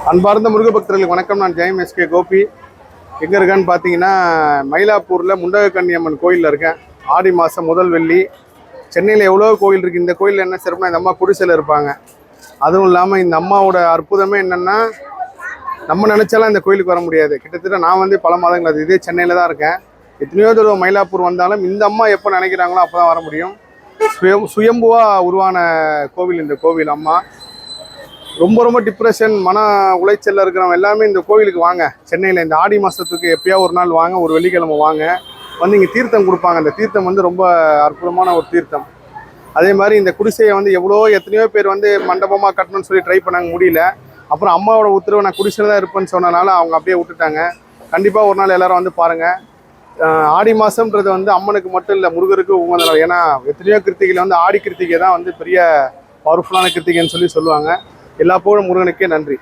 அன்பார்ந்த முருக பக்தர்களுக்கு வணக்கம். நான் ஜெயம் எஸ்கே கோபி. எங்கே இருக்கேன்னு பார்த்தீங்கன்னா, மயிலாப்பூரில் முண்டகக்கன்னியம்மன் கோயிலில் இருக்கேன். ஆடி மாதம் முதல் வெள்ளி. சென்னையில் எவ்வளோ கோயில் இருக்குது. இந்த கோயிலில் என்ன சிறப்புனா, இந்த அம்மா குடிசையில் இருப்பாங்க. அதுவும் இல்லாமல் இந்த அம்மாவோட அற்புதமே என்னென்னா, நம்ம நினச்சாலும் இந்த கோயிலுக்கு வர முடியாது. கிட்டத்தட்ட நான் வந்து பல மாதங்கள் அது இதே சென்னையில் தான் இருக்கேன். எத்தனையோ தடவை மயிலாப்பூர் வந்தாலும் இந்த அம்மா எப்போ நினைக்கிறாங்களோ அப்போ தான் வர முடியும். சுயம்புவாக உருவான கோவில் இந்த கோவில். அம்மா ரொம்ப டிப்ரெஷன், மன உளைச்சலில் இருக்கிறவங்க எல்லாமே இந்த கோவிலுக்கு வாங்க. சென்னையில் இந்த ஆடி மாதத்துக்கு எப்போயா ஒரு நாள் வாங்க, ஒரு வெள்ளிக்கிழமை வாங்க. வந்து இங்கே தீர்த்தம் கொடுப்பாங்க. அந்த தீர்த்தம் வந்து ரொம்ப அற்புதமான ஒரு தீர்த்தம். அதே மாதிரி இந்த குடிசையை வந்து எத்தனையோ பேர் வந்து மண்டபமாக கட்டணும்னு சொல்லி ட்ரை பண்ணாங்க, முடியல. அப்புறம் அம்மாவோட உத்தரவு, நான் குடிசையில் தான் இருப்பேன்னு சொன்னனால அவங்க அப்படியே விட்டுட்டாங்க. கண்டிப்பாக ஒரு நாள் எல்லாரும் வந்து பாருங்கள். ஆடி மாதம்ன்றது வந்து அம்மனுக்கு மட்டும் இல்லை, முருகருக்கு உகந்த நாள். ஏன்னா எத்தனையோ கிருத்திகையில் வந்து ஆடி கிருத்திகை தான் வந்து பெரிய பவர்ஃபுல்லான கிருத்திகைன்னு சொல்லி சொல்லுவாங்க. எல்லா புகழும் முருகனுக்கே. நன்றி.